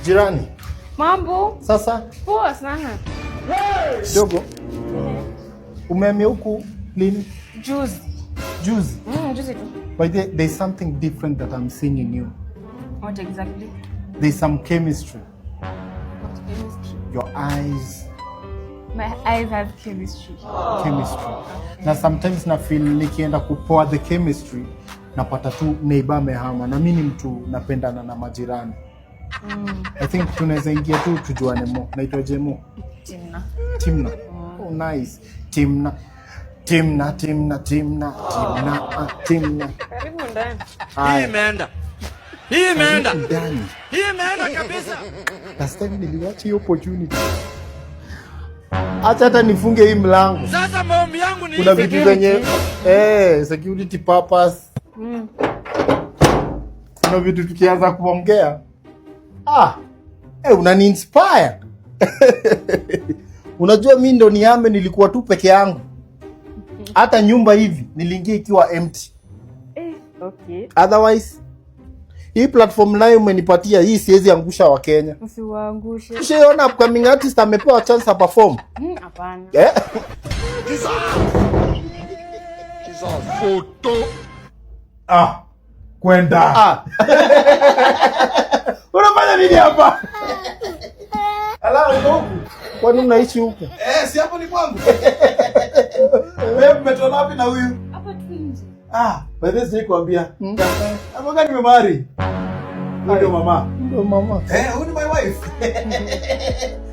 Jirani. Mambo? Sasa? Poa sana. Dogo. Umehamia huku lini? Juzi. Juzi? Juzi tu. But there's something different that I'm seeing in you. What exactly? There's some chemistry. What chemistry? Your eyes. My eyes have chemistry. Chemistry. Na sometimes na feel nikienda kupoa the chemistry napata tu neighbor amehama na mimi ni mtu napendana na majirani. I think tunaweza ingia tu tujuane mo. Naitwa Jemo. Timna. Timna. Oh nice. Timna. Timna. Karibu ndani. Hii imeenda. Hii imeenda. Ndani. Hii imeenda kabisa. Last time niliwacha hiyo opportunity. Acha hata nifunge hii mlango. Sasa maombi yangu ni kuna vitu zenye security purpose. Kuna vitu tukianza kuongea. Unani inspire. Unajua mimi ndo niame nilikuwa tu peke yangu. Hata nyumba hivi niliingia ikiwa empty. Okay. Otherwise hii platform nayo umenipatia hii siwezi angusha wa Kenya. Usiwaangushe. Ushaona upcoming artist amepewa chance ya perform? Hapana. Kiza photo. Kwenda. Unafanya nini hapa? Ala huko. Kwani unaishi huko? Si hapo ni kwangu. Wewe umetoka wapi na huyu? Hapa tu nje. By this day kuambia. Hapo gani nimemari? Ndio mama. Ndio mama. Who ni my wife?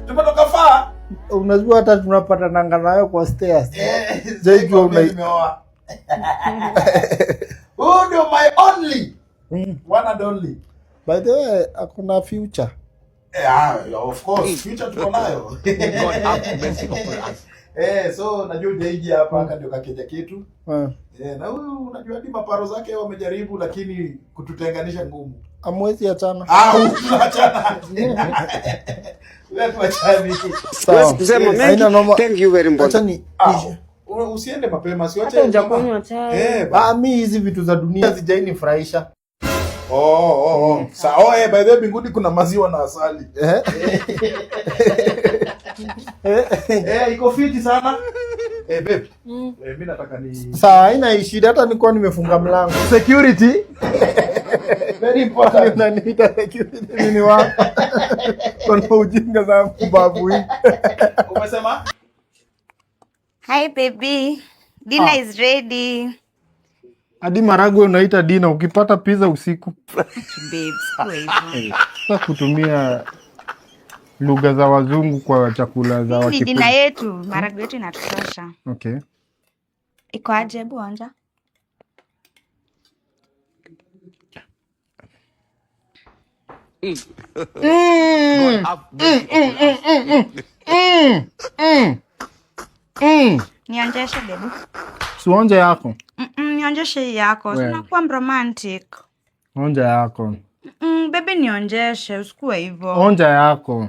Tumetoka faa. Unajua hata tunapata nanga nayo kwa stairs. Zaidi umeoa. Who ndio my only? One and only. By the way, hakuna future. Of course, future tuko nayo. God have mercy upon us. So najua Deiji hapa ndio kakeja kitu. Na huyu unajua hadi maparo zake wamejaribu lakini kututenganisha ngumu. Amwezi achana. Achana. Wewe tuachane. Sawa. Thank you very much. Achani. Usiende mapema, siache njakunywa chai. Mimi hizi vitu za dunia zijainifurahisha. By the way mbinguni kuna maziwa na asali. Iko fiti sana. Babe. Mimi nataka ni Sawa, haina shida hata nilikuwa nimefunga mlango. Security. Very important. Unaniita security nini wapi? Kuna ujinga za mbavu hii. Umesema? Hi baby. Dinner is ready. Hadi maragwe unaita dinner ukipata pizza usiku. Babes, Sasa kutumia lugha za wazungu kwa chakula za Wakikuyu. Ni dinner yetu, maragwe yetu inatosha. Okay. Iko aje buonja? Nionjeshe baby. Suonje yako. Nionjeshe yako. Unakuwa romantic. Onja yako. Baby nionjeshe, usikuwe hivyo. Onja yako.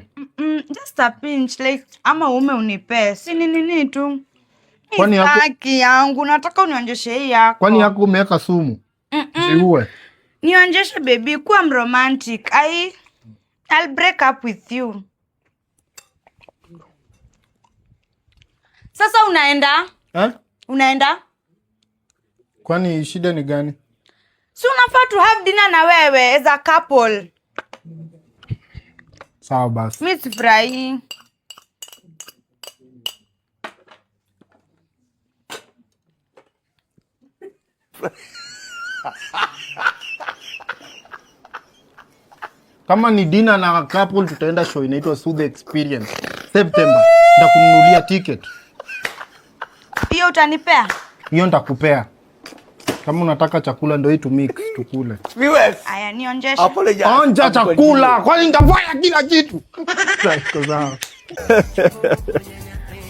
Just a pinch like ama unipe. Si nini tu. Kwani haki yangu nataka unionjeshe hii yako. Kwani yako umeweka sumu? Jiue. Nionjeshe baby, kuwa romantic. I'll break up with you. Sasa unaenda? Unaenda? Kwani shida ni gani? Si unafaa to have dinner na wewe as a couple. Sawa basi. Mimi sifurahi. Kama ni dinner na couple tutaenda show inaitwa Soothe Experience. September. Nitakununulia ticket. Hiyo utanipea? Hiyo nitakupea. Kama unataka chakula ndio hii tu mix tukule. Aya nionjeshe. Onja chakula. Kwani nitafanya kila kitu.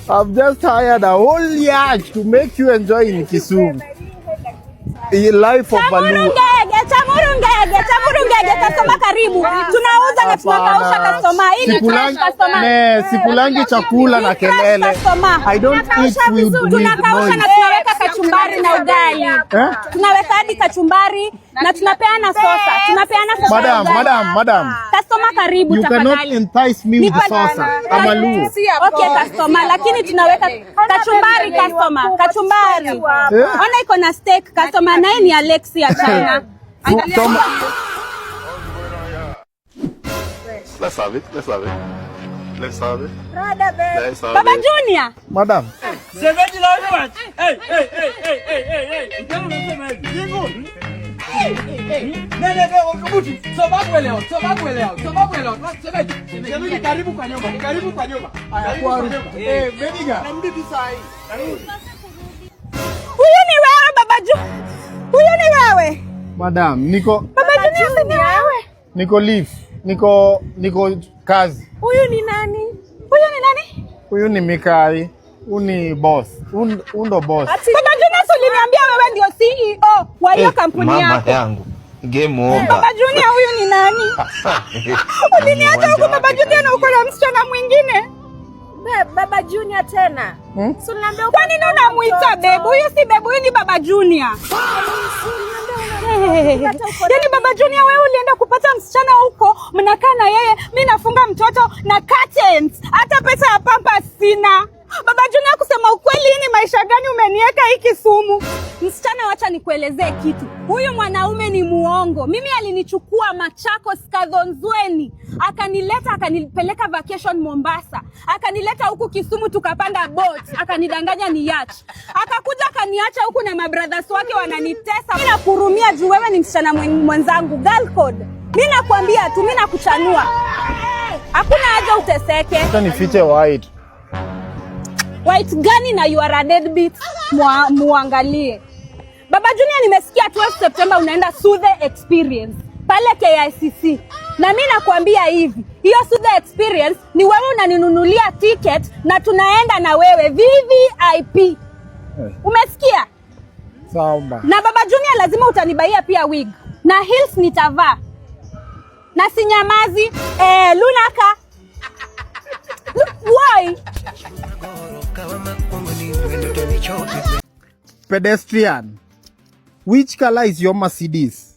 I've just hired a whole yacht to make you enjoy in Kisumu. A life of Baloo. Chamurungege, tasoma karibu. Tunauza na tunakausha customer. Hii customer. Sikulangi chakula na kelele. I don't eat food. Tunakausha na tunaweka kachumbari na ugali. Tunaweka hadi kachumbari na tunapeana sosa. Madam. Customer karibu tafadhali. You cannot entice me with sosa. Amalu. Okay customer, lakini tunaweka kachumbari customer. Kachumbari. Ona iko na steak customer, naye ni Alexia China. Let's have it. Baba Junior. Madam. Huyu ni wewe Baba Junior. Huyu ni wewe. Madam, niko Baba Junior si ni wewe. Niko leave. Niko kazi. Huyu ni nani? Huyu ni Mikai. Huyu ni boss. Undo boss. Baba Junior uliniambia wewe ndio CEO wa hiyo kampuni yako. Mama yangu. Game over. Baba Junior huyu ni nani? Uliniacha huko Baba Junior na uko na msichana mwingine. Baba Junior tena. Kwa nini unamuita babe? Huyu si babe, huyu ni Baba Junior. Yaani Baba Junior wewe ulienda kupata msichana huko, mnakaa na yeye, mimi nafunga mtoto na curtains. Hata pesa ya pampa sina. Baba Junior kusema ukweli, hii ni maisha gani umeniweka hii Kisumu? Msichana, wacha nikuelezee kitu. Huyu mwanaume ni muongo. Mimi alinichukua Machakos Kadhonzweni, akanileta akanipeleka vacation Mombasa, akanileta huku Kisumu tukapanda boat, akanidanganya ni yacht. Akakuja akaniacha huku na mabrothers wake wananitesa. Mimi nakurumia juu wewe ni msichana mwenzangu, girl code. Mimi nakwambia tu, mimi nakuchanua. Hakuna haja uteseke. Acha nifiche white. White gani na you are a deadbeat? Muangalie. Baba Junior, nimesikia 12 September unaenda Sudhe Experience pale KICC. Na mimi nakwambia hivi, hiyo Sudhe Experience ni wewe unaninunulia ticket na tunaenda na wewe VVIP. Umesikia? Sawa. Na Baba Junior lazima utanibaia pia wig. Na heels nitavaa. Na sinyamazi, Lunaka. Why? Pedestrian, which color is your Mercedes?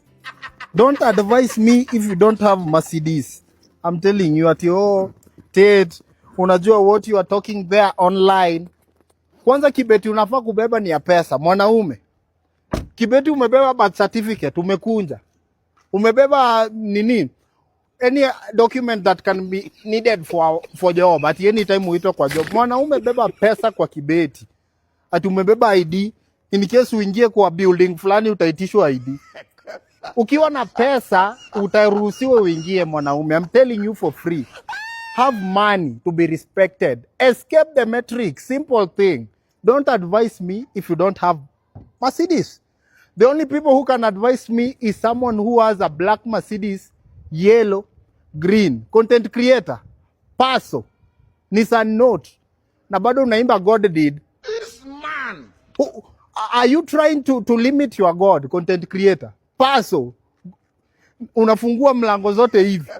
Don't advise me if you don't have Mercedes. I'm telling you at your Ted, unajua what you are talking there online. Kwanza kibeti unafaa kubeba ni ya pesa, mwanaume. Kibeti umebeba birth certificate, umekunja. Umebeba nini? Any document that can be needed for job at any time uitwe kwa job. Mwanaume beba pesa kwa kibeti. Ati umebeba ID, in case uingie kwa building fulani utaitishwa ID. Ukiwa na pesa utaruhusiwa uingie mwanaume. I'm telling you for free. Have money to be respected. Escape the matrix. Simple thing. Don't advise me if you don't have Mercedes. The only people who can advise me is someone who has a black Mercedes, yellow, green, content creator, Paso, Nissan Note, na bado unaimba God did. This man. Are you trying to limit your God, content creator? Paso, unafungua mlango zote hivi.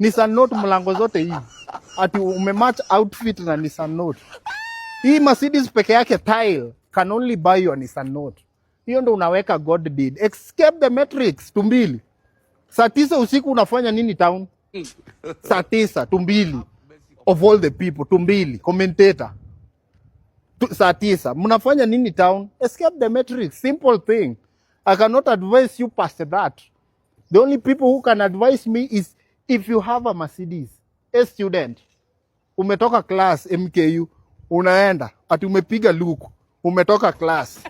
Nissan Note mlango zote hivi. Ati umematch outfit na Nissan Note. Hii Mercedes peke yake tile can only buy your Nissan Note. Hiyo ndo unaweka God did. Escape the matrix, tumbili. Saa 9 usiku unafanya nini town? Saa 9, tumbili. Of all the people, tumbili, commentator. Saa 9, mnafanya nini town? Escape the matrix, simple thing. I cannot advise you past that. The only people who can advise me is if you have a Mercedes. A student, umetoka class MKU, unaenda, ati umepiga luku, umetoka class.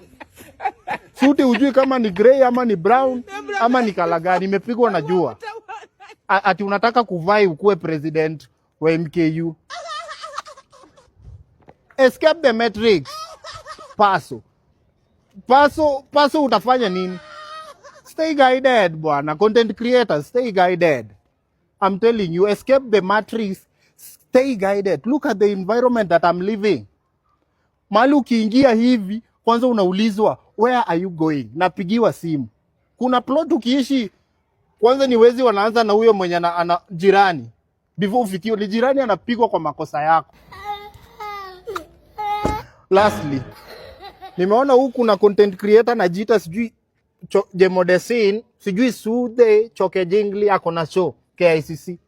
Suti ujui kama ni grey ama ni brown ama ni kala gani, imepigwa na jua. Ati unataka kuvai ukuwe president wa MKU. Escape the matrix. Paso utafanya nini? Stay guided bwana, content creators, stay guided. I'm telling you, escape the matrix, stay guided. Look at the environment that I'm living. Mahali ukiingia hivi, kwanza unaulizwa, where are you going? Napigiwa simu. Kuna plot ukiishi Kwanza ni wezi wanaanza na huyo mwenye ana jirani. Before ufikie ni jirani anapigwa kwa makosa yako. Lastly, nimeona huku na content creator na jita sijui Jemodesin, sijui Sude Choke Jingli ako na show KICC.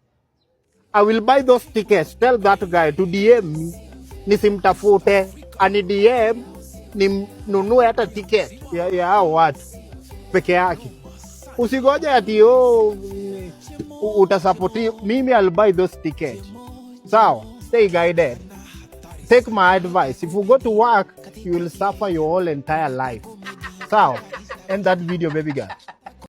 I will buy those tickets. Tell that guy to DM me. Nisimtafute. Ani DM ninunue hata ticket ya hao watu peke yake. Usigoje ati utasupporti mimi. I'll buy those tickets. So, stay guided. Take my advice. If you go to work, you will suffer your whole entire life. So, end that video, baby girl.